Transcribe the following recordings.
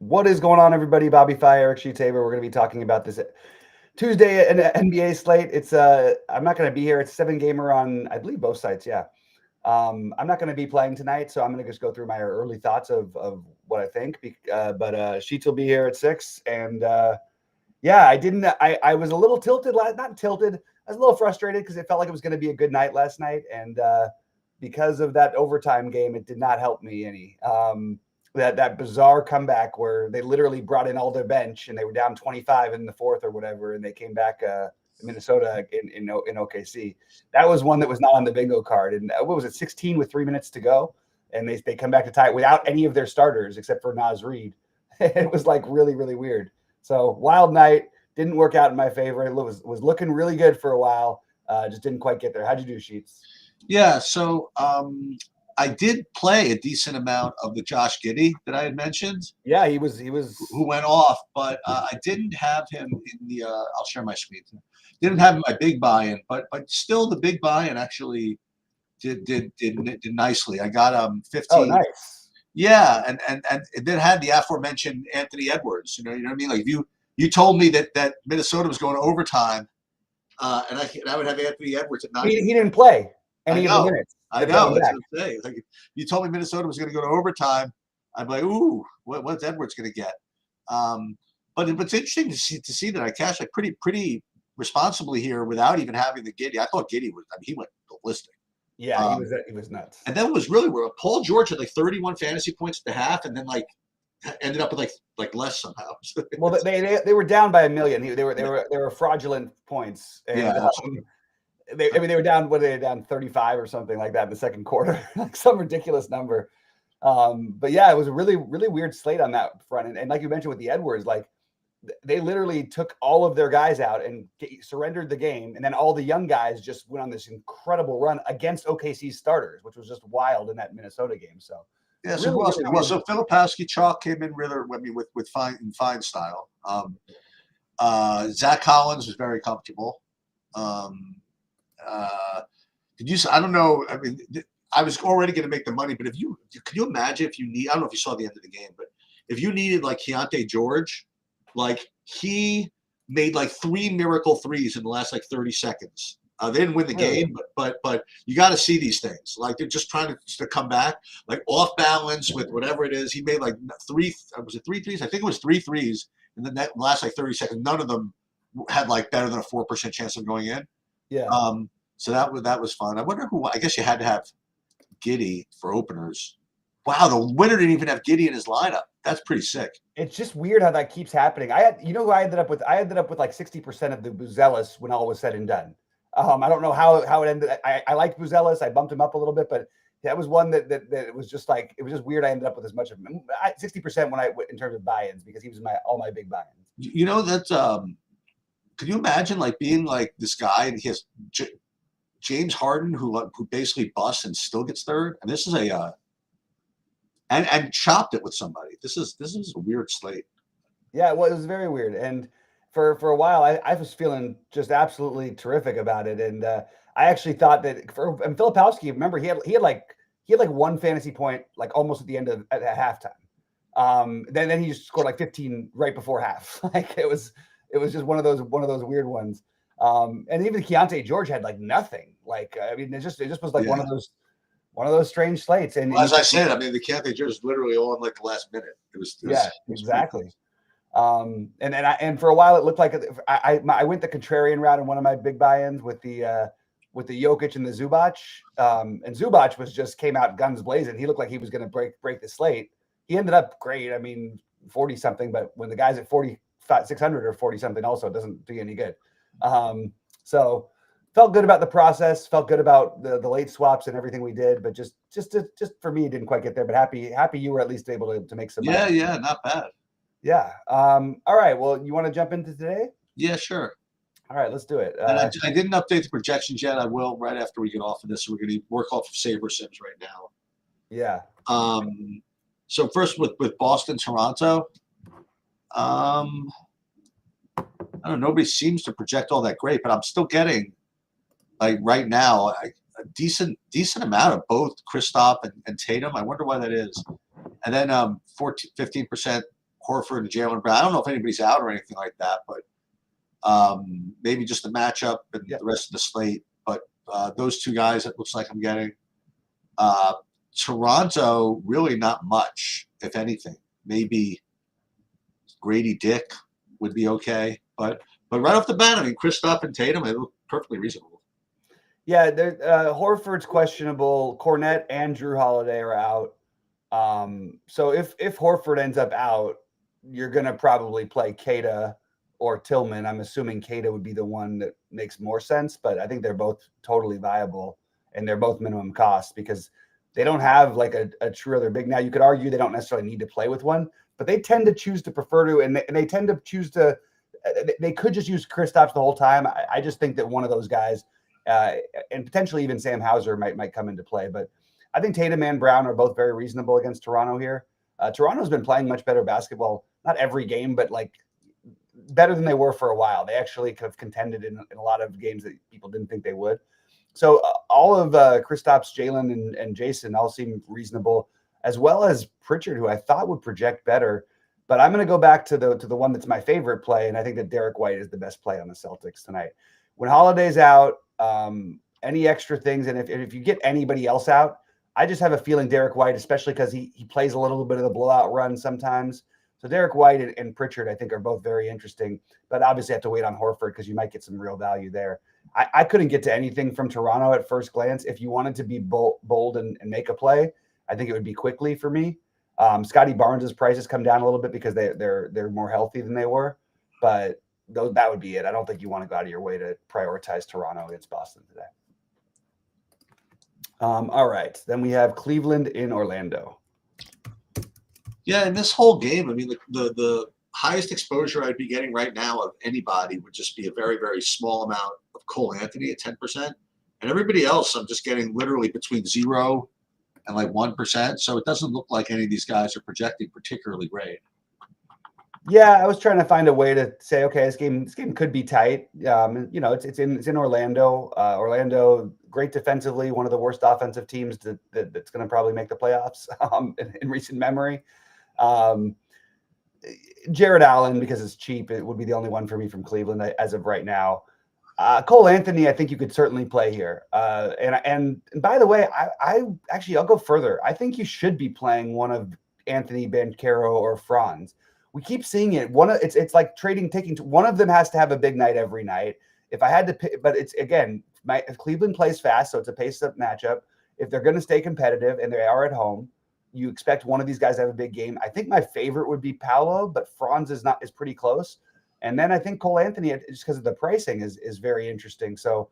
What is going on, everybody? Bobby Fi, Eric Tabor. We're going to be talking about this Tuesday NBA slate. It's I'm not going to be here. It's 7-gamer on, I believe, both sites. Yeah. I'm not going to be playing tonight, so I'm going to just go through my early thoughts of what I think. But Sheets will be here at 6, and yeah, I was a little tilted. Not tilted. I was a little frustrated because it felt like it was going to be a good night last night, and because of that overtime game, it did not help me any. That bizarre comeback where they literally brought in all their bench and they were down 25 in the fourth or whatever, and they came back Minnesota in OKC. That was one that was not on the bingo card. And what was it, 16 with 3 minutes to go, and they come back to tie it without any of their starters except for Naz Reid. It was like really, really weird. So wild night, didn't work out in my favor. It was looking really good for a while. Just didn't quite get there. How'd you do, Sheets? Yeah, so I did play a decent amount of the Josh Giddey that I had mentioned. Yeah, he was who went off, but I didn't have him in the. I'll share my screen. Didn't have my big buy-in, but still the big buy-in actually did nicely. I got 15. Oh, nice. Yeah, and it then had the aforementioned Anthony Edwards. You know what I mean? Like you told me that Minnesota was going to overtime, and I would have Anthony Edwards at 9. He didn't play any of the minutes. I know. That's what I'm saying. Like, you told me Minnesota was going to go to overtime. I'm like, ooh, what's Edwards going to get? But it's interesting to see that I cashed like pretty responsibly here without even having the Giddey. I thought Giddey was. I mean, he went ballistic. Yeah, he was nuts. And then was really where Paul George had like 31 fantasy points at the half, and then like ended up with like less somehow. Well, they were down by 1 million. They were fraudulent points. And, yeah. They were down. What, they were down 35 or something like that in the second quarter, like some ridiculous number. But yeah, it was a really, really weird slate on that front. And like you mentioned with the Edwards, like they literally took all of their guys out and surrendered the game. And then all the young guys just went on this incredible run against OKC's starters, which was just wild in that Minnesota game. So yeah, so so Filipowski Chalk came in really, I mean, with fine style. Zach Collins was very comfortable. Did you? I don't know. I mean, I was already going to make the money, but could you imagine if you need? I don't know if you saw the end of the game, but if you needed like Keontae George, like he made like 3 miracle threes in the last like 30 seconds. They didn't win the game, but you got to see these things. Like they're just trying to come back, like off balance with whatever it is. He made like 3. Was it 3 threes? I think it was 3 threes in the last like 30 seconds. None of them had like better than a 4% chance of going in. Yeah. So that was fun. I wonder who. I guess you had to have Giddey for openers. Wow, the winner didn't even have Giddey in his lineup. That's pretty sick. It's just weird how that keeps happening. Who I ended up with? I ended up with like 60% of the Buzelis when all was said and done. I don't know how it ended. I liked Buzelis. I bumped him up a little bit, but that was one that it was just like, it was just weird. I ended up with as much of 60% in terms of buy-ins, because he was all my big buy-ins. You know, that's could you imagine like being like this guy and he has James Harden who basically busts and still gets third, and this is and chopped it with somebody. This is a weird slate. Yeah, well, it was very weird, and for a while I was feeling just absolutely terrific about it, and I actually thought that and Filipowski, remember he had like 1 fantasy point like almost at the end at halftime. Then he just scored like 15 right before half. Like it was just one of those weird ones. And even Keontae George had like nothing. Like I mean, it just was like one of those strange slates. And as I said, I mean, the Keontae George was literally on like the last minute. It was exactly. And for a while it looked like I went the contrarian route in one of my big buy-ins with the Jokic and the Zubac. And Zubac came out guns blazing. He looked like he was going to break the slate. He ended up great. I mean, 40 something, but when the guy's at 600 or 40 something, also it doesn't do you any good. So felt good about the process, felt good about the late swaps and everything we did, but just for me, it didn't quite get there, but happy you were at least able to make some money. Yeah, not bad. Yeah. All right. Well, you want to jump into today? Yeah, sure. All right, let's do it. And I didn't update the projections yet. I will right after we get off of this. So we're going to work off of Saber Sims right now. Yeah. So first with Boston, Toronto. I don't know. Nobody seems to project all that great, but I'm still getting, like right now, a decent amount of both Kristaps and Tatum. I wonder why that is. And then 15% Horford and Jalen Brown. I don't know if anybody's out or anything like that, but maybe just the matchup and the rest of the slate. But those two guys, it looks like I'm getting. Toronto, really not much, if anything. Maybe Grady Dick would be okay, but right off the bat, I mean, Kristaps and Tatum, they look perfectly reasonable. Yeah, Horford's questionable. Cornette and Drew Holiday are out. So if Horford ends up out, you're going to probably play Keita or Tillman. I'm assuming Keita would be the one that makes more sense, but I think they're both totally viable and they're both minimum cost because they don't have like a true other big. Now you could argue they don't necessarily need to play with one, but they tend to choose to prefer to, and they tend to choose to. They could just use Kristaps the whole time. I just think that one of those guys, and potentially even Sam Hauser might come into play. But I think Tatum and Brown are both very reasonable against Toronto here. Toronto's been playing much better basketball, not every game, but like better than they were for a while. They actually have contended in a lot of games that people didn't think they would. So all of Kristaps, Jalen, and Jason all seem reasonable, as well as Pritchard, who I thought would project better. But I'm going to go back to the one that's my favorite play, and I think that Derek White is the best play on the Celtics tonight. When Holiday's out, any extra things, and if you get anybody else out, I just have a feeling Derek White, especially because he plays a little bit of the blowout run sometimes. So Derek White and Pritchard, I think, are both very interesting, but obviously have to wait on Horford because you might get some real value there. I couldn't get to anything from Toronto at first glance. If you wanted to be bold and make a play, I think it would be quickly for me. Scotty Barnes' prices come down a little bit because they're more healthy than they were, but that would be it. I don't think you want to go out of your way to prioritize Toronto against Boston today. All right, then we have Cleveland in Orlando. Yeah, in this whole game, I mean, the highest exposure I'd be getting right now of anybody would just be a very, very small amount of Cole Anthony at 10%. And everybody else, I'm just getting literally between 0 and like 1%. So it doesn't look like any of these guys are projecting particularly great. Yeah, I was trying to find a way to say, okay, this game could be tight. It's in Orlando. Orlando, great defensively, one of the worst offensive teams that's going to probably make the playoffs in recent memory. Jared Allen, because it's cheap, it would be the only one for me from Cleveland as of right now. Cole Anthony, I think you could certainly play here. And by the way, I'll go further. I think you should be playing one of Anthony Banchero or Franz. We keep seeing it. It's like taking one of them has to have a big night every night. If I had to pick, but it's again, if Cleveland plays fast, so it's a pace-up matchup. If they're going to stay competitive and they are at home, you expect one of these guys to have a big game. I think my favorite would be Paolo, but Franz is pretty close. And then I think Cole Anthony, just because of the pricing, is very interesting. So,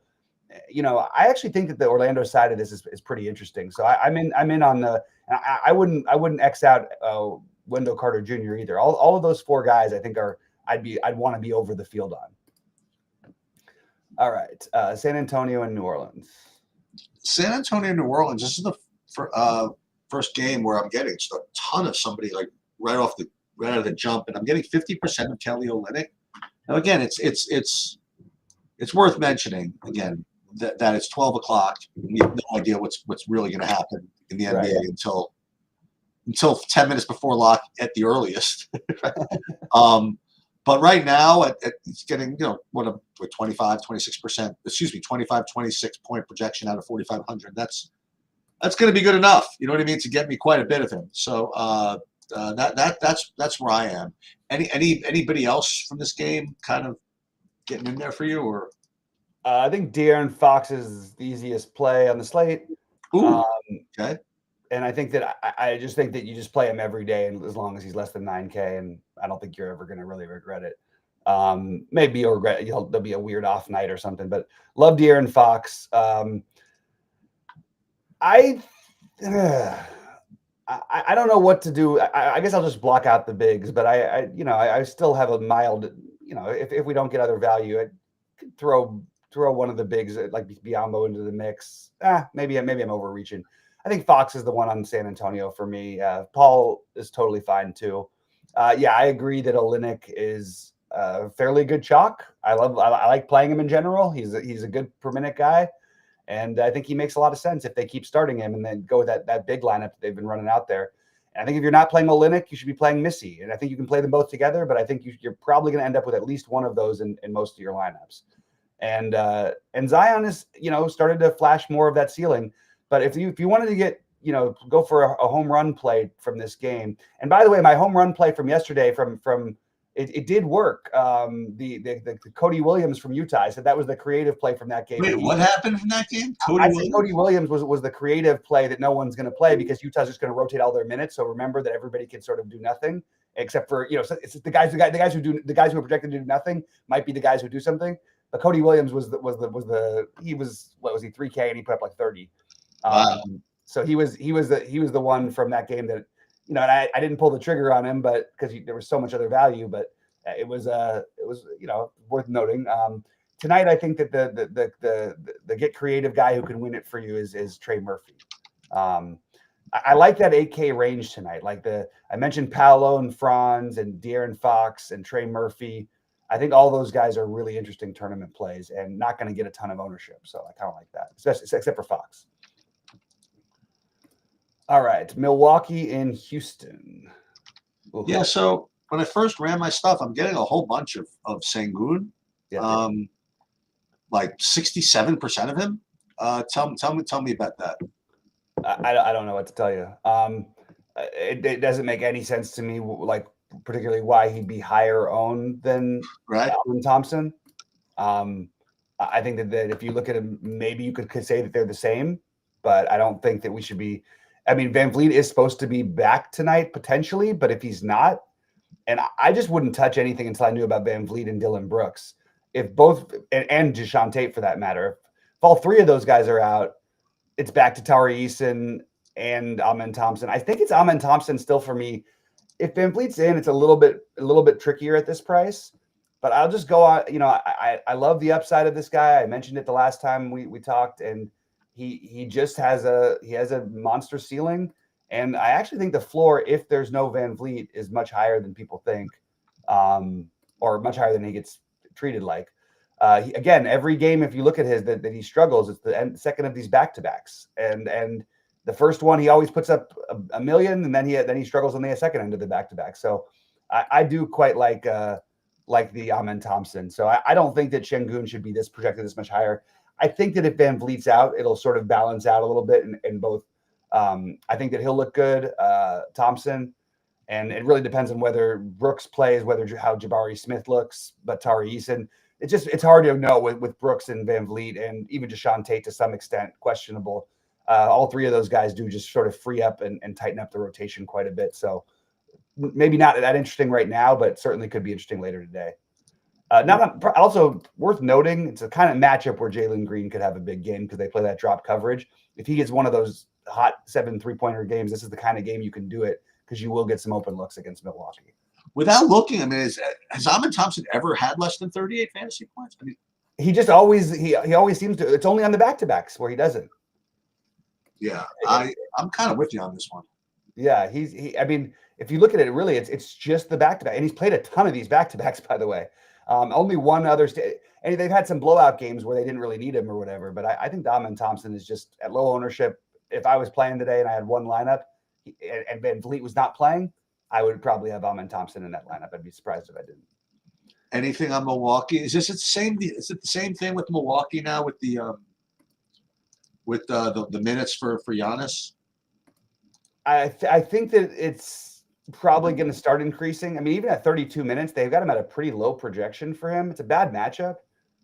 I actually think that the Orlando side of this is pretty interesting. So I'm in on the. I wouldn't X out Wendell Carter Jr. either. All of those four guys, I think I'd want to be over the field on. All right, San Antonio and New Orleans. San Antonio and New Orleans. This is the first game where I'm getting just a ton of somebody like right out of the jump, and I'm getting 50% of Kelly Olynyk. Now again, it's worth mentioning again that it's 12 o'clock. We have no idea what's really going to happen in the NBA until 10 minutes before lock at the earliest. But right now it's getting 25, 26 point projection out of 4,500. That's going to be good enough. You know what I mean, to get me quite a bit of him. So that's where I am. Anybody else from this game kind of getting in there for you, or? I think De'Aaron Fox is the easiest play on the slate. Ooh, okay. And I think that I just think that you just play him every day, and as long as he's less than 9K, and I don't think you're ever going to really regret it. Maybe you'll regret there'll be a weird off night or something, but love De'Aaron Fox. I don't know what to do. I guess I'll just block out the bigs, but I still have a mild, if we don't get other value, I could throw one of the bigs like Biyombo into the mix. Maybe I'm overreaching. I think Fox is the one on San Antonio for me. Paul is totally fine too. I agree that Olynyk is fairly good chalk. I like playing him in general. He's a good per minute guy. And I think he makes a lot of sense if they keep starting him and then go with that big lineup that they've been running out there. And I think if you're not playing Olynyk, you should be playing Missy. And I think you can play them both together, but I think you're probably going to end up with at least one of those in most of your lineups. And Zion is, started to flash more of that ceiling. But if you wanted to get, go for a home run play from this game. And by the way, my home run play from yesterday from it did work. The Cody Williams from Utah. I said that was the creative play from that game. Wait, what happened from that game? Cody Williams was the creative play that no one's going to play because Utah's just going to rotate all their minutes. So remember that everybody can sort of do nothing except for it's the guys who are projected to do nothing might be the guys who do something. But Cody Williams was 3K and he put up like 30. Wow. So he was the one from that game that and I didn't pull the trigger on him, but because there was so much other value, but it was worth noting. Tonight, I think that the get creative guy who can win it for you is Trey Murphy. I like that 8K range tonight. Like I mentioned Paolo and Franz and De'Aaron Fox and Trey Murphy. I think all those guys are really interesting tournament plays and not going to get a ton of ownership. So I kind of like that, except for Fox. All right, Milwaukee in Houston. Ooh. Yeah, so when I first ran my stuff, I'm getting a whole bunch of Sengun. Yeah. Like 67% of him. Tell me about that. I don't know what to tell you. It doesn't make any sense to me, like particularly why he'd be higher owned than Alvin Thompson. I think that if you look at him, maybe you could say that they're the same, but I don't think that we should be. I mean, Van Vliet is supposed to be back tonight potentially, but if he's not, and I just wouldn't touch anything until I knew about Van Vliet and Dylan Brooks. If both and Deshaun Tate for that matter, if all three of those guys are out, it's back to Tari Eason and Amen Thompson. I think it's Amen Thompson still for me. If Van Vliet's in, it's a little bit trickier at this price. But I'll just go on. I love the upside of this guy. I mentioned it the last time we talked, and he just has a monster ceiling. And I actually think the floor, if there's no Van Vliet, is much higher than people think, or much higher than he gets treated like. Again, every game, if you look at his that he struggles, it's the second of these back-to-backs, and the first one he always puts up a million, and then he struggles on the second end of the back-to-back. So I do quite like the Amen Thompson. So I don't think that Sengun should be projected this much higher. I think that if Van Vliet's out, it'll sort of balance out a little bit in both. I think that he'll look good, Thompson, and it really depends on whether Brooks plays, how Jabari Smith looks, but Tari Eason. It's hard to know with Brooks and Van Vliet and even Deshaun Tate to some extent questionable. All three of those guys do just sort of free up and tighten up the rotation quite a bit. So maybe not that interesting right now, but certainly could be interesting later today. Also worth noting, it's a kind of matchup where Jalen Green could have a big game because they play that drop coverage. If he gets one of those hot 7 3-pointer games, this is the kind of game you can do it because you will get some open looks against Milwaukee. Without looking, I mean, has Amen Thompson ever had less than 38 fantasy points? I mean, he just always he always seems to. It's only on the back-to-backs where he doesn't. Yeah, I'm kind of with you on this one. Yeah, I mean, if you look at it, really, it's just the back-to-back, and he's played a ton of these back-to-backs, by the way. Only one other, and they've had some blowout games where they didn't really need him or whatever. But I think Amen Thompson is just at low ownership. If I was playing today and I had one lineup, and Van Vliet was not playing, I would probably have Amen Thompson in that lineup. I'd be surprised if I didn't. Anything on Milwaukee? Is it the same? Is it the same thing with Milwaukee now with the minutes for Giannis? I think that it's probably going to start increasing. I mean, even at 32 minutes, they've got him at a pretty low projection for him. It's a bad matchup,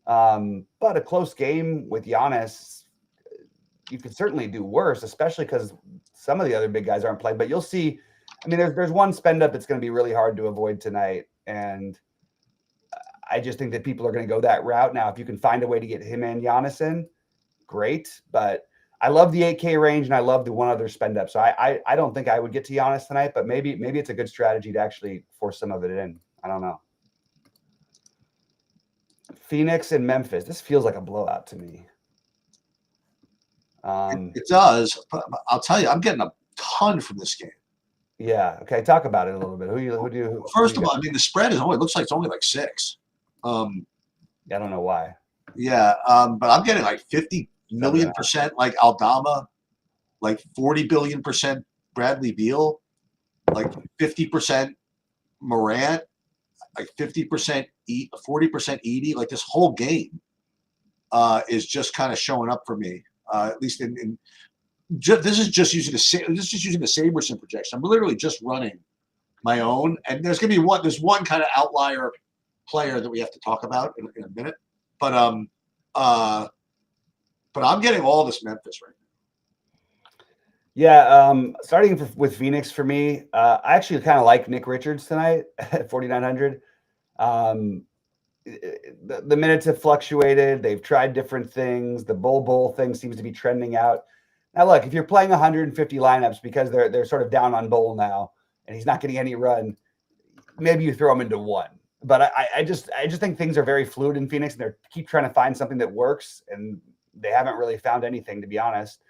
but a close game with Giannis, you could certainly do worse, especially because some of the other big guys aren't playing. But you'll see. I mean, there's one spend up that's going to be really hard to avoid tonight, and I just think that people are going to go that route. Now, if you can find a way to get him and Giannis in, great. But I love the 8K range, and I love the one other spend up. So I don't think I would get to Giannis tonight, but maybe it's a good strategy to actually force some of it in. I don't know. Phoenix and Memphis. This feels like a blowout to me. It does. But I'll tell you, I'm getting a ton from this game. Yeah. Okay. Talk about it a little bit. First of all, I mean, the spread is looks like it's only like 6. I don't know why. Yeah. But I'm getting like 50 million% like Aldama, like 40 billion% Bradley Beal. like 50% Morant, like 50% 40% Edie. Like this whole game is just kind of showing up for me. At least this is just using the Saberson projection. I'm literally just running my own, and there's one kind of outlier player that we have to talk about in a minute, but I'm getting all this Memphis right now. Yeah, starting with Phoenix for me, I actually kind of like Nick Richards tonight at 4,900. The minutes have fluctuated. They've tried different things. The bowl thing seems to be trending out. Now, look, if you're playing 150 lineups because they're sort of down on bowl now, and he's not getting any run, maybe you throw him into one. But I just think things are very fluid in Phoenix, and they keep trying to find something that works, and they haven't really found anything, to be honest.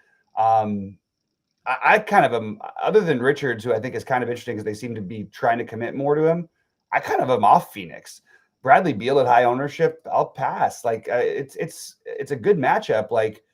I kind of am, other than Richards, who I think is kind of interesting because they seem to be trying to commit more to him. I kind of am off Phoenix. Bradley Beal at high ownership, I'll pass. Like it's a good matchup. Like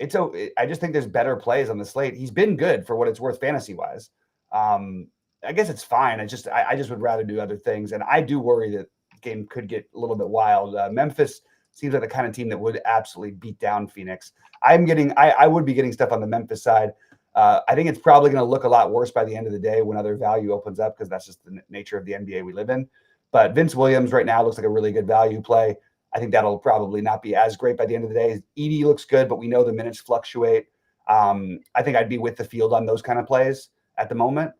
I just think there's better plays on the slate. He's been good for what it's worth fantasy wise. I guess it's fine. I just would rather do other things, and I do worry that the game could get a little bit wild. Memphis seems like the kind of team that would absolutely beat down Phoenix. I would be getting stuff on the Memphis side. I think it's probably going to look a lot worse by the end of the day when other value opens up, because that's just the nature of the NBA we live in. But Vince Williams right now looks like a really good value play. I think that'll probably not be as great by the end of the day. Edie looks good, but we know the minutes fluctuate. I think I'd be with the field on those kind of plays at the moment.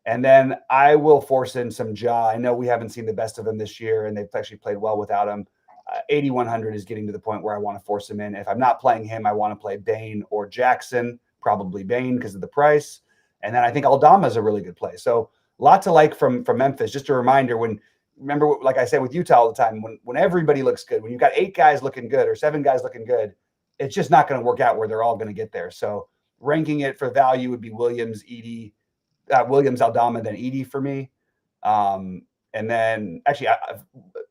And then I will force in some Ja. I know we haven't seen the best of him this year, and they've actually played well without him. 8,100 is getting to the point where I want to force him in. If I'm not playing him, I want to play Bane or Jackson, probably Bane because of the price. And then I think Aldama is a really good play. So lots to like from Memphis. Just a reminder, remember, like I said with Utah all the time, when everybody looks good, when you've got 8 guys looking good or 7 guys looking good, it's just not going to work out where they're all going to get there. So ranking it for value would be Williams, Aldama, then Edie for me. And then actually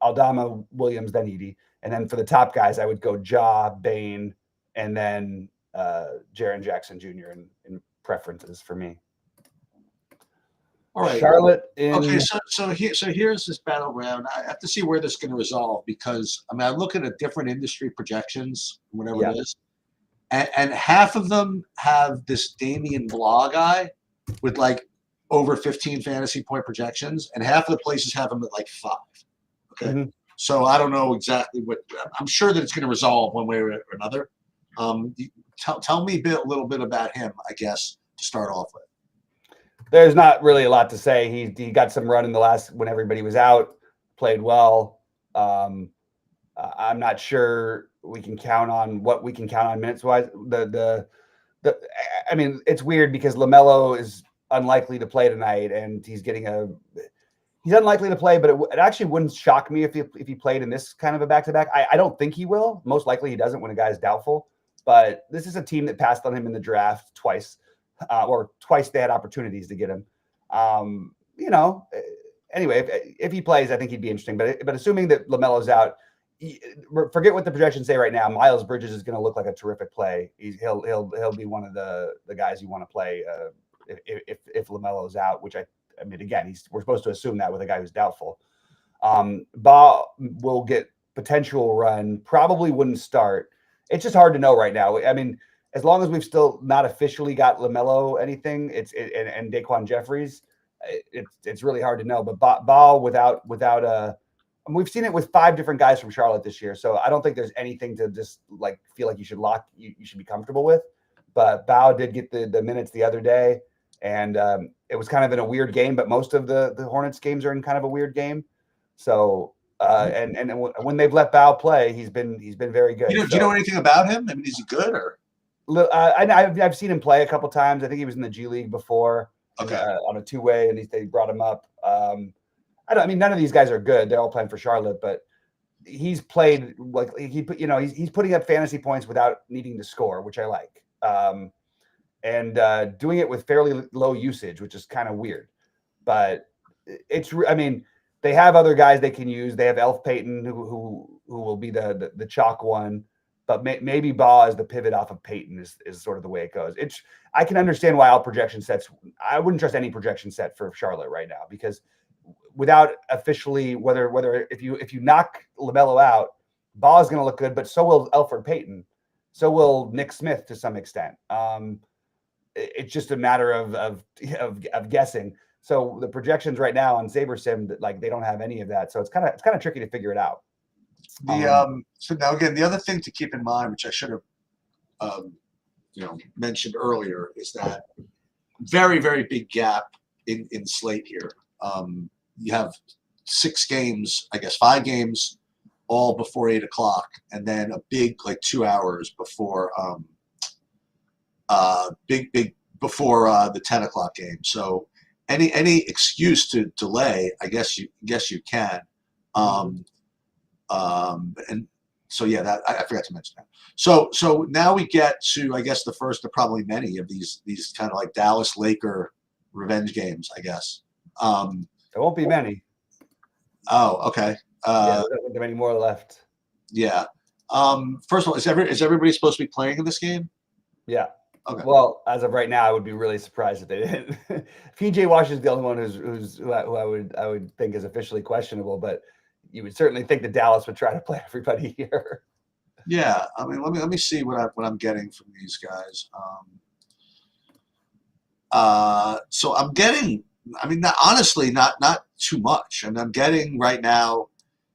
Aldama, Williams, then Edie. And then for the top guys, I would go Ja, Bane, and then Jaren Jackson Jr. in preferences for me. All right, Charlotte. Okay, so here's this battleground. I have to see where this is going to resolve, because I look at different industry projections, whatever it is, and half of them have this Damian Blah guy with like over 15 fantasy point projections, and half of the places have him at like 5. Okay, So I don't know exactly what. I'm sure that it's going to resolve one way or another. Tell me a little bit about him, I guess, to start off with. There's not really a lot to say. He got some run in the last when everybody was out, played well. I'm not sure we can count on what we can count on minutes wise. I mean, it's weird because LaMelo is unlikely to play tonight, and he's unlikely to play. But it actually wouldn't shock me if he played in this kind of a back-to-back. I don't think he will. Most likely he doesn't when a guy's doubtful. But this is a team that passed on him in the draft twice. Or twice they had opportunities to get him. Anyway, if he plays, I think he'd be interesting. But assuming that LaMelo's out, forget what the projections say right now. Miles Bridges is going to look like a terrific play. He'll be one of the guys you want to play if LaMelo's out. Which I mean, again, we're supposed to assume that with a guy who's doubtful. Ba will get potential run. Probably wouldn't start. It's just hard to know right now. I mean, as long as we've still not officially got LaMelo anything, and Daquan Jeffries, it's really hard to know. But Ball without we've seen it with 5 different guys from Charlotte this year, so I don't think there's anything to just like feel like you should be comfortable with. But Bao did get the minutes the other day, and it was kind of in a weird game. But most of the Hornets games are in kind of a weird game. So and when they've let Bao play, he's been very good. Do you know anything about him? I mean, is he good or? I've seen him play a couple times. I think he was in the G League before, on a 2-way, and they brought him up. I mean, none of these guys are good. They're all playing for Charlotte, but he's played like he's putting up fantasy points without needing to score, which I like, and doing it with fairly low usage, which is kind of weird. But I mean, they have other guys they can use. They have Elf Payton, who will be the chalk one. but maybe Baugh as the pivot off of Peyton is sort of the way it goes. I can understand why all projection sets. I wouldn't trust any projection set for Charlotte right now because without officially whether if you knock LaMelo out, Baugh is going to look good, but so will Elfrid Payton, so will Nick Smith to some extent. It's just a matter of guessing. So the projections right now on SaberSim, like they don't have any of that, so it's kind of tricky to figure it out. So now again, the other thing to keep in mind, which I should have mentioned earlier, is that very, very big gap in slate here. You have 6 games, I guess 5 games, all before 8 o'clock, and then a big 2 hours before big before the 10 o'clock game. So any excuse to delay, I guess you can. And so yeah, that I forgot to mention that. So now we get to, I guess, the first of probably many of these kind of like Dallas Laker revenge games, I guess. There won't be many. Oh, okay. Yeah, there won't be many more left. Yeah. First of all, is everybody supposed to be playing in this game? Yeah. Okay. Well, as of right now, I would be really surprised if they didn't. PJ Washington's the only one who I would think is officially questionable, but you would certainly think that Dallas would try to play everybody here. Yeah, I mean, let me see what I'm getting from these guys. So I'm getting, I mean, honestly, not too much, and I'm getting right now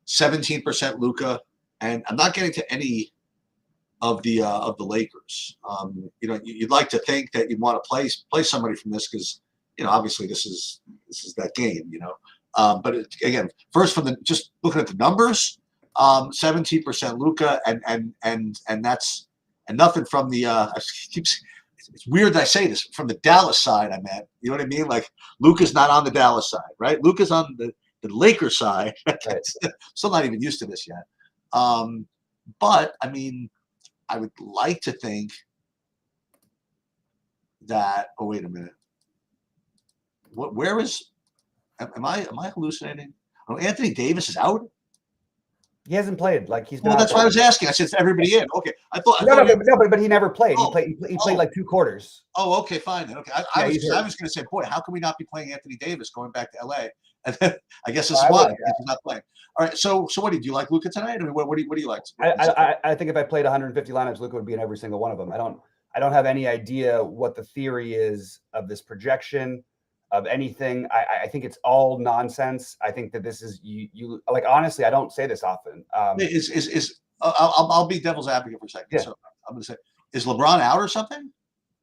17% Luka, and I'm not getting to any of the Lakers. You'd like to think that you'd want to play somebody from this because obviously this is that game. But again, first just looking at the numbers, 17% Luka, and that's nothing from the. It's weird that I say this from the Dallas side. I meant, you know what I mean? Like Luka's not on the Dallas side, right? Luka's on the Lakers side. Right. Still not even used to this yet. But I mean, I would like to think that. Oh, wait a minute. Where is? Am I hallucinating? Oh, Anthony Davis is out. He hasn't played. Like he's been. Well, that's why I was asking. I said everybody in. Okay, I thought. But he never played. Oh, he played like 2 quarters. Oh, okay, fine then. Okay, I was going to say, boy, how can we not be playing Anthony Davis going back to LA? And then I guess this is why he's not playing. All right, so what do you like Luka tonight? I mean, what do you like? I think if I played 150 lineups, Luka would be in every single one of them. I don't have any idea what the theory is of this projection of anything. I think it's all nonsense. I think that this is you like honestly, I don't say this often. I'll be devil's advocate for a second. Yeah. So I'm going to say, is LeBron out or something?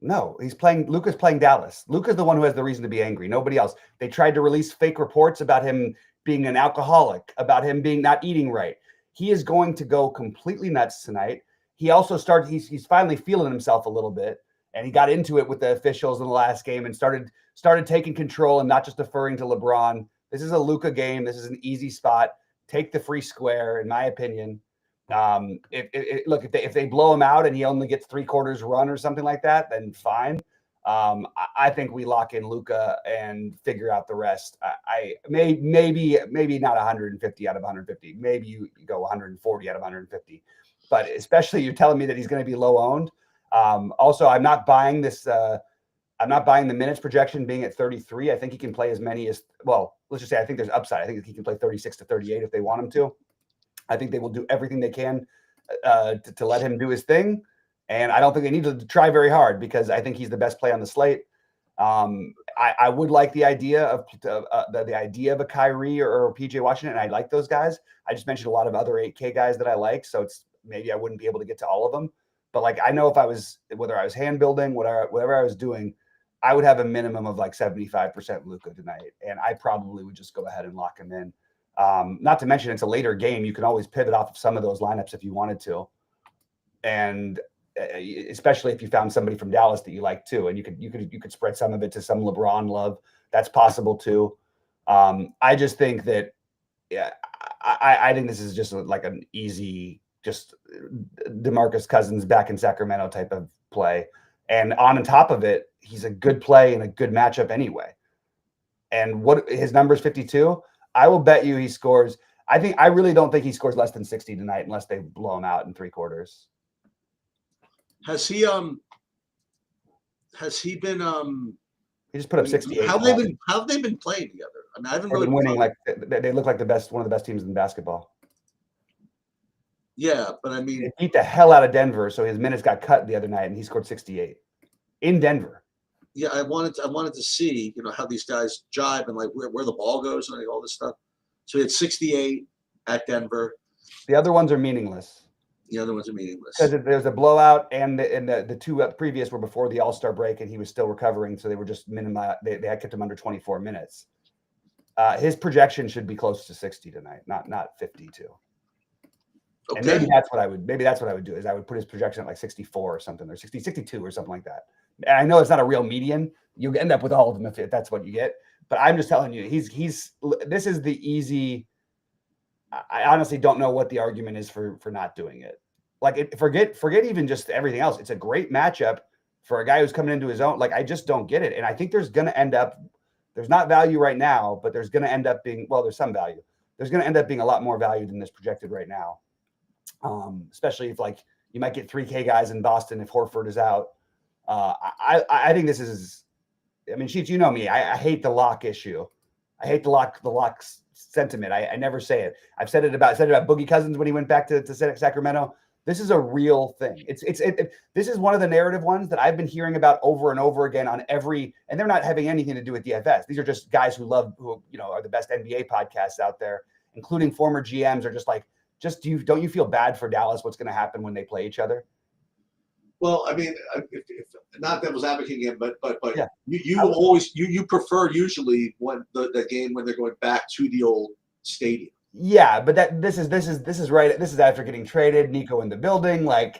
No, Luka's playing Dallas. Luka's the one who has the reason to be angry. Nobody else. They tried to release fake reports about him being an alcoholic, about him being not eating right. He is going to go completely nuts tonight. He also he's finally feeling himself a little bit, and he got into it with the officials in the last game and started taking control and not just deferring to LeBron. This is a Luka game. This is an easy spot. Take the free square, in my opinion. If they blow him out and he only gets 3/4 run or something like that, then fine. I think we lock in Luka and figure out the rest. I maybe not 150 out of 150. Maybe you go 140 out of 150. But especially you're telling me that he's going to be low owned. Also, I'm not buying this. I'm not buying the minutes projection being at 33. I think he can play as many as, well, let's just say I think there's upside. I think he can play 36 to 38 if they want him to. I think they will do everything they can to let him do his thing. And I don't think they need to try very hard because I think he's the best play on the slate. I would like the idea of a Kyrie or a PJ Washington, and I like those guys. I just mentioned a lot of other 8K guys that I like, so it's maybe I wouldn't be able to get to all of them. But like I know whether I was hand building, whatever I was doing, I would have a minimum of like 75% Luka tonight, and I probably would just go ahead and lock him in. Not to mention it's a later game. You can always pivot off of some of those lineups if you wanted to, and especially if you found somebody from Dallas that you like too, and you could spread some of it to some LeBron love. That's possible too. I just think that, I think this is just like an easy, just DeMarcus Cousins back in Sacramento type of play, and on top of it, he's a good play and a good matchup anyway. And what his number is 52. I will bet you he scores. I really don't think he scores less than 60 tonight unless they blow him out in 3/4. Has he been He just put up 68. how have they been playing together? I mean, I haven't They've really been winning. Like they look like one of the best teams in basketball. Yeah, but I mean, they beat the hell out of Denver, so his minutes got cut the other night, and he scored 68 in Denver. Yeah, I wanted to see how these guys jive and like where the ball goes and like, all this stuff. So he had 68 at Denver. The other ones are meaningless. The other ones are meaningless because there's a blowout, and the two previous were before the All-Star break, and he was still recovering, so they were just minimized. They had kept him under 24 minutes. His projection should be close to 60 tonight, not 52. Okay. And maybe that's what I would do is I would put his projection at like 64 or something, or 60, 62 or something like that. And I know it's not a real median. You end up with all of them if that's what you get. But I'm just telling you, this is the easy. I honestly don't know what the argument is for not doing it. Like, forget even just everything else. It's a great matchup for a guy who's coming into his own. Like, I just don't get it. And I think there's not value right now, but there's going to end up being, well, there's some value. There's going to end up being a lot more value than this projected right now. Especially if like you might get 3K guys in Boston if Horford is out. I think this is, I mean, Sheets, you know me. I hate the lock issue. I hate the lock sentiment. I never say it. I've said it about Boogie Cousins when he went back to Sacramento. This is a real thing. This is one of the narrative ones that I've been hearing about over and over again on every, and they're not having anything to do with DFS. These are just guys who are the best NBA podcasts out there, including former GMs, are just like, don't you feel bad for Dallas? What's going to happen when they play each other? Well, I mean, if not devil's advocating him, but yeah. you prefer usually when the game when they're going back to the old stadium. Yeah, but this is right. This is after getting traded, Nico in the building. I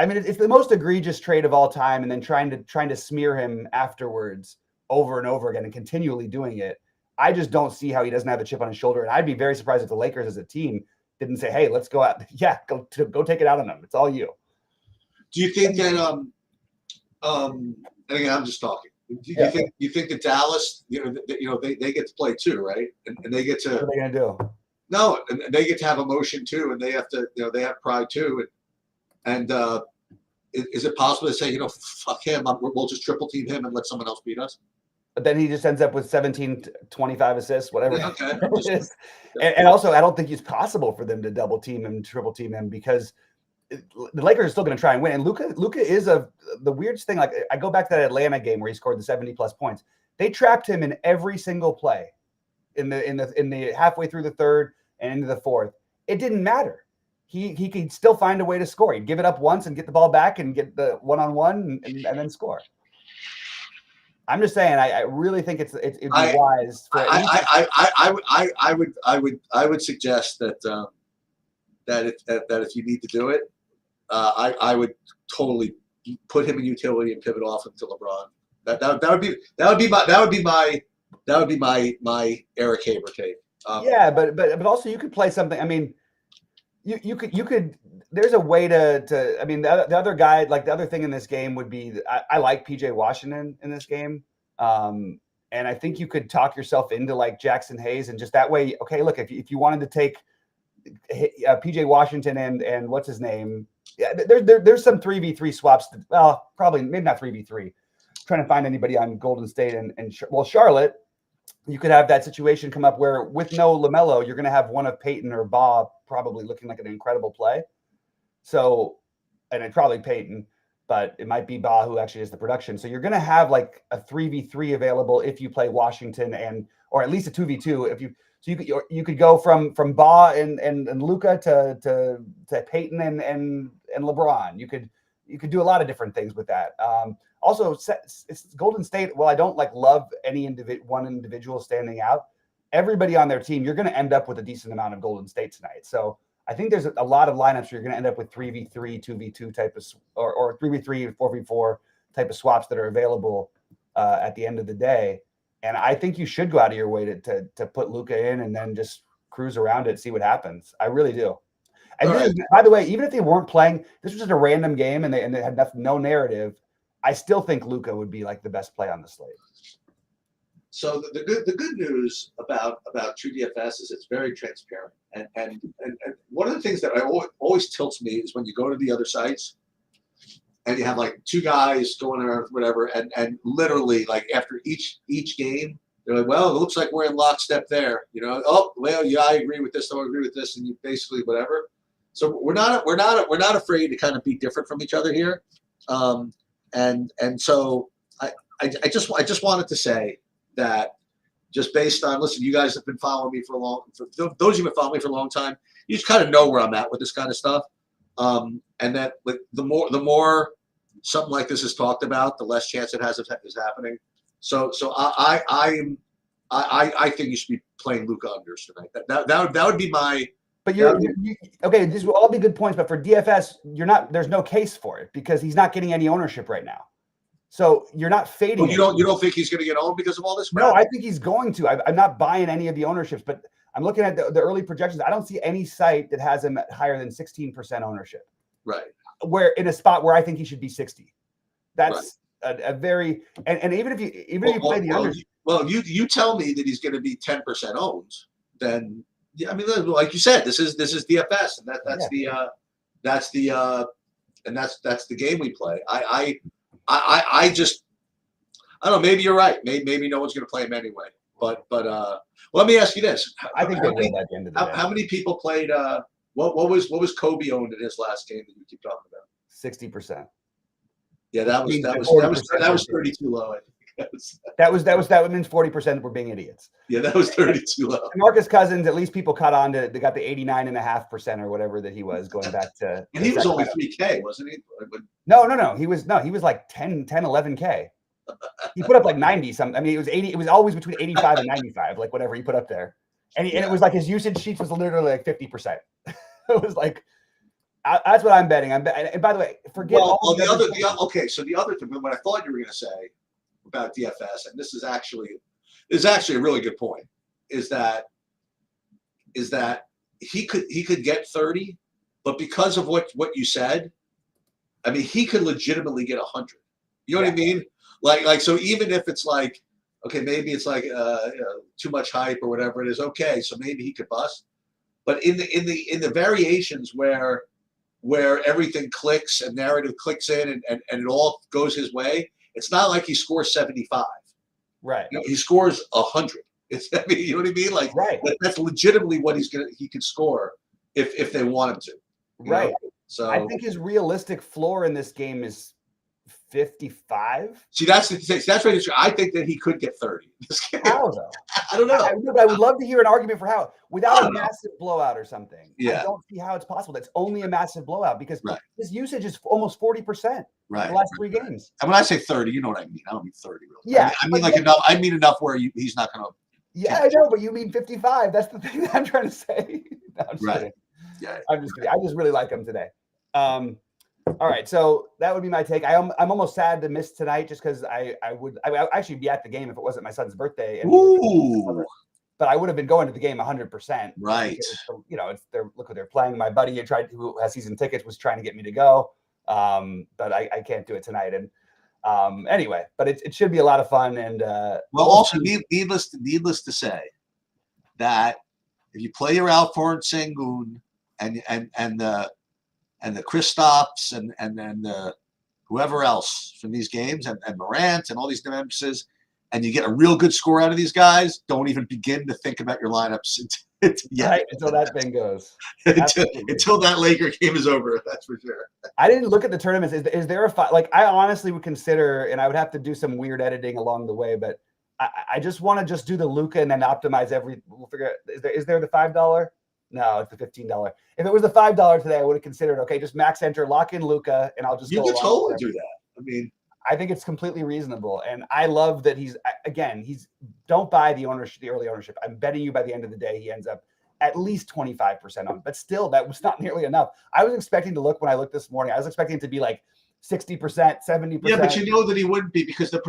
mean, it's the most egregious trade of all time, and then trying to smear him afterwards over and over again and continually doing it. I just don't see how he doesn't have a chip on his shoulder, and I'd be very surprised if the Lakers as a team didn't say, "Hey, let's go out. Yeah, go take it out on them. It's all you." Do you think that and again, I'm just talking. Do you think that Dallas, they get to play too, right? And they get to. What are they gonna do? No, and they get to have emotion too, and they have to, they have pride too, and is it possible to say, fuck him, we'll just triple team him and let someone else beat us? But then he just ends up with 17, 25 assists, whatever. Yeah, okay. And also, I don't think it's possible for them to double team him, triple team him, because the Lakers are still going to try and win. And Luka is the weirdest thing. Like, I go back to that Atlanta game where he scored the 70+ points. They trapped him in every single play in the halfway through the third and into the fourth. It didn't matter. He could still find a way to score. He'd give it up once and get the ball back and get the one-on-one and then score. I'm just saying, I really think it'd be wise. I would suggest that if you need to do it, I would totally put him in utility and pivot off him to LeBron. That would be my Eric Haber take. Yeah, but also you could play something. I mean, you could. There's a way to. I mean, the other guy, like the other thing in this game would be I like PJ Washington in this game, and I think you could talk yourself into like Jackson Hayes, and just that way. Okay, look, if you wanted to take PJ Washington and what's his name. Yeah, there's some 3v3 swaps. Well, probably maybe not 3v3. Trying to find anybody on Golden State and Charlotte. You could have that situation come up where with no LaMelo, you're going to have one of Peyton or Bob probably looking like an incredible play. So, and it's probably Peyton, but it might be Ba who actually is the production. So you're going to have like a 3v3 available if you play Washington or at least a 2v2 if you. So you could go from Ba and Luka to Peyton and LeBron. You could do a lot of different things with that. Also, it's Golden State. Well, I don't love any one individual standing out. Everybody on their team, you're going to end up with a decent amount of Golden State tonight. So I think there's a lot of lineups where you're going to end up with 3v3, 2v2 type of or 3v3, 4v4 type of swaps that are available at the end of the day. And I think you should go out of your way to put Luka in and then just cruise around it, see what happens. I really do. And really, by the way, even if they weren't playing, this was just a random game and they had no narrative, I still think Luka would be like the best play on the slate. So the good news about True DFS is it's very transparent. And one of the things that always tilts me is when you go to the other sites and you have like two guys going around whatever, and literally like after each game, they're like, well, it looks like we're in lockstep there. Oh, well, yeah, I agree with this. I agree with this, and you basically whatever. So we're not afraid to kind of be different from each other here, and so I just wanted to say that just based on listen, you guys have been following me for those of you who've been following me for a long time, you just kind of know where I'm at with this kind of stuff, and that like the more something like this is talked about, the less chance it has of happening. So I think you should be playing Luka unders tonight. That would be my. But okay. These will all be good points, but for DFS, there's no case for it because he's not getting any ownership right now. So you're not fading. Well, you don't think he's going to get owned because of all this? No, I think he's going to. I'm not buying any of the ownerships, but I'm looking at the early projections. I don't see any site that has him at higher than 16% ownership. Right. Where in a spot where I think he should be 60. That's right. a very and even if you play the under. Well, you tell me that he's going to be 10% owned, then yeah, I mean, like you said, this is DFS, and that's the game we play. I just I don't know. Maybe you're right. Maybe no one's going to play him anyway. But let me ask you this: I think they will at the end of the day. How many people played? What was Kobe owned in his last game that you keep talking about? 60%. Yeah, that was 32 low. I think. That means 40% were being idiots. Yeah, that was 32 low. Marcus Cousins, at least people caught on to. They got the 89.5% or whatever that he was going back to. And he was only 3K, wasn't he? No. He was like 10, 11K. He put up like 90 something. I mean, it was 80. It was always between 85 and 95, like whatever he put up there. And it was like his usage sheets was literally like 50%. It was like. That's what I'm betting. And by the way, forget all the other. So the other thing, what I thought you were going to say about DFS, and this is actually a really good point, is that he could get 30, but because of what you said, I mean, he could legitimately get 100. You know what I mean? Like so even if it's like, okay, maybe it's like too much hype or whatever it is. Okay, so maybe he could bust, but in the variations where everything clicks and narrative clicks in and it all goes his way, it's not like he scores 75. Right. He scores 100. You know what I mean? Like, right. That's legitimately what he could score if they want him to. Right. So I think his realistic floor in this game is 55. See, that's right. I think that he could get 30. How though? I don't know. I would love to hear an argument for how without a massive blowout or something. Yeah. I don't see how it's possible. That's only a massive blowout because his usage is almost 40%. Right. The last 3 games. And when I say 30, you know what I mean. I don't mean 30 really. Yeah. I mean like enough. I mean enough where he's not going to. Yeah, I know, but you mean 55. That's the thing that I'm trying to say. No, I'm just kidding. Yeah. I'm just kidding. I just really like him today. All right, so that would be my take. I'm almost sad to miss tonight just because I would actually be at the game if it wasn't my son's birthday. But I would have been going to the game 100%. Right. Look what they're playing. My buddy who has season tickets was trying to get me to go, but I can't do it tonight. And anyway, but it should be a lot of fun. And also needless to say that if you play your Alphonse Sengun and the Kristaps and then whoever else from these games and Morant and all these Memphis, and you get a real good score out of these guys, don't even begin to think about your lineups until that thing goes. until that Laker game is over. That's for sure. I didn't look at the tournaments. Is there a like? I honestly would consider, and I would have to do some weird editing along the way, but I just want to do the Luka and then optimize every. We'll figure out. Is there the $5? No, it's the $15. If it was the $5 today, I would have considered, okay, just max enter, lock in Luka, and I'll just You go could along totally with do that. I mean, I think it's completely reasonable. And I love that don't buy the early ownership. I'm betting you by the end of the day, he ends up at least 25% on, but still that was not nearly enough. I was expecting to look when I looked this morning, I was expecting it to be like 60%, 70%. Yeah, but you know that he wouldn't be because the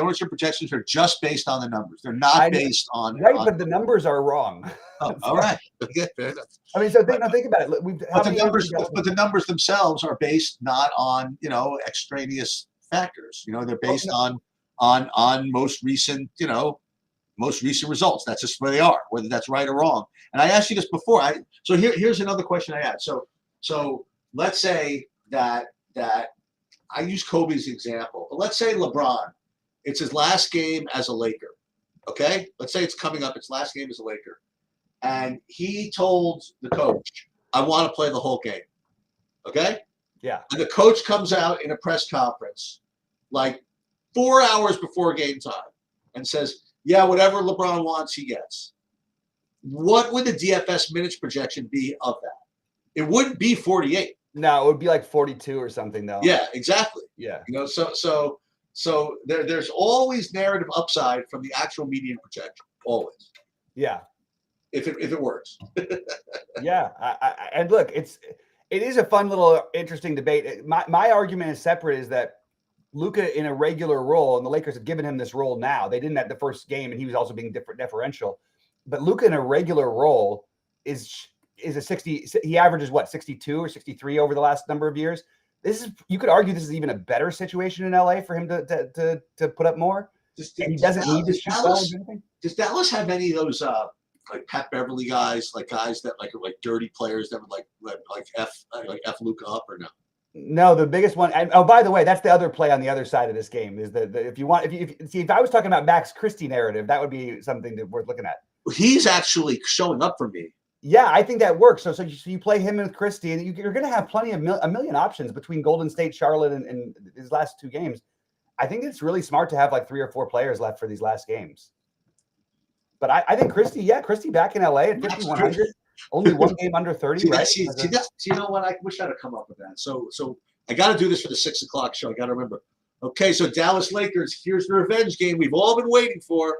ownership projections are just based on the numbers. They're not based on. Right, but the numbers are wrong. Oh, all right. Okay, fair enough. I mean, so think about it. But the numbers themselves are based not on, extraneous factors. They're based on most recent results. That's just where they are, whether that's right or wrong. And I asked you this before. Here's another question I had. So let's say that I use Kobe as an example. But let's say LeBron, it's his last game as a Laker. Okay? Let's say it's coming up, its last game as a Laker. And he told the coach, I want to play the whole game. Okay? Yeah. And the coach comes out in a press conference like 4 hours before game time and says, yeah, whatever LeBron wants, he gets. What would the DFS minutes projection be of that? It wouldn't be 48. No, it would be like 42 or something, though. Yeah, exactly. Yeah. You know, so there's always narrative upside from the actual median projection. Always. Yeah. If it works. Yeah. And look, it is a fun little interesting debate. My argument is separate, is that Luka in a regular role, and the Lakers have given him this role now. They didn't at the first game, and he was also being deferential. But Luka in a regular role is a 60. He averages what, 62 or 63 over the last number of years. You could argue this is even a better situation in LA for him to put up more. He doesn't need to shoot well or anything. Does Dallas have any of those like Pat Beverly guys, like guys that like are like dirty players that would like F Luka up, or no? No, the biggest one. And oh, by the way, that's the other play on the other side of this game, is that if I was talking about Max Christie narrative, that would be something worth looking at. He's actually showing up for me. Yeah, I think that works. So you play him with Christie, and you're going to have plenty of a million options between Golden State, Charlotte, and his last two games. I think it's really smart to have like 3 or 4 players left for these last games. But I think Christie back in LA at 5,100, only one game under 30, right? You know what? I wish I'd have come up with that. So I got to do this for the 6 o'clock show. I got to remember. Okay, so Dallas Lakers, here's the revenge game we've all been waiting for,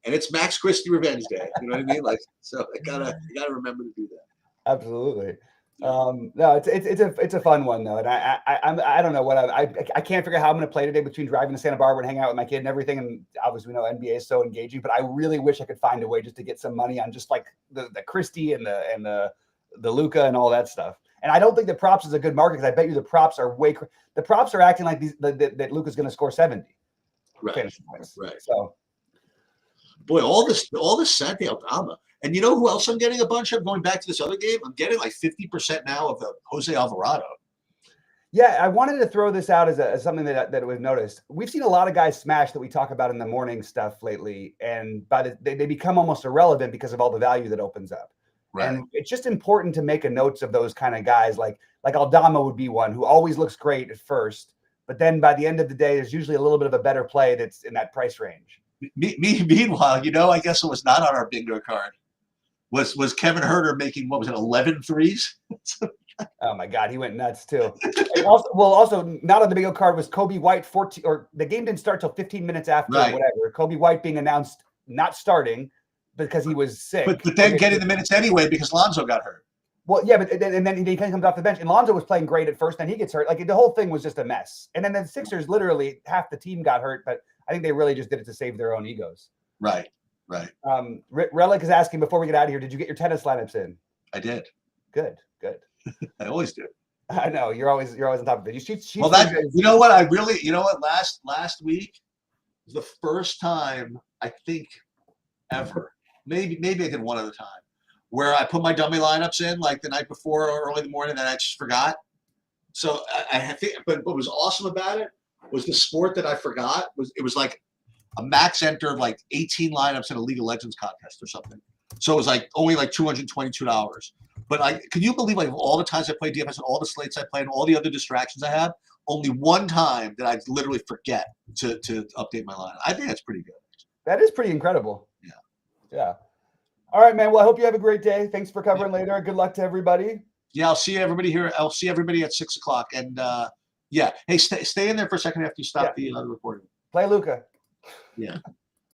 and it's Max Christie revenge day. You know what I mean? Like, so I gotta remember to do that. Absolutely. No, it's a fun one though, and I don't know what I can't figure out how I'm going to play today between driving to Santa Barbara and hanging out with my kid and everything. And obviously, we know NBA is so engaging, but I really wish I could find a way just to get some money on just like the Christie and the Luka and all that stuff. And I don't think the props is a good market, because I bet you the props are acting like that Luka's going to score 70. Right. So, boy, all this Santi Aldama. And you know who else I'm getting a bunch of? Going back to this other game, I'm getting like 50% now of the Jose Alvarado. Yeah, I wanted to throw this out as something that we've noticed. We've seen a lot of guys smash that we talk about in the morning stuff lately, and they become almost irrelevant because of all the value that opens up. Right. And it's just important to make a note of those kind of guys. Like Aldama would be one who always looks great at first, but then by the end of the day, there's usually a little bit of a better play that's in that price range. Meanwhile, I guess it was not on our bingo card. Was Kevin Huerter making, what was it, 11 threes? Oh my God, he went nuts too. also not on the bingo card was Kobe White 14, or the game didn't start till 15 minutes after, right, or whatever. Kobe White being announced not starting because he was sick. But then getting the minutes anyway because Lonzo got hurt. Well, yeah, but then he comes off the bench, and Lonzo was playing great at first, then he gets hurt. Like the whole thing was just a mess. And then the Sixers, literally half the team got hurt, but I think they really just did it to save their own egos. Right. Relic is asking before we get out of here, did you get your tennis lineups in? I did. Good. I always do. I know you're always on top of it. You know what? Last week was the first time I think ever. Maybe I did one other time where I put my dummy lineups in like the night before or early in the morning, and I just forgot. So I think, but what was awesome about it was the sport that I forgot was like a max enter of like 18 lineups in a League of Legends contest or something. So it was like only like $222. But can you believe, like, all the times I played DFS and all the slates I played and all the other distractions I have, only one time did I literally forget to update my lineup. I think that's pretty good. That is pretty incredible. Yeah. All right, man. Well, I hope you have a great day. Thanks for covering later. Good luck to everybody. Yeah, I'll see everybody here. I'll see everybody at 6 o'clock. And hey, stay in there for a second after you stop the recording. Play Luka. Yeah.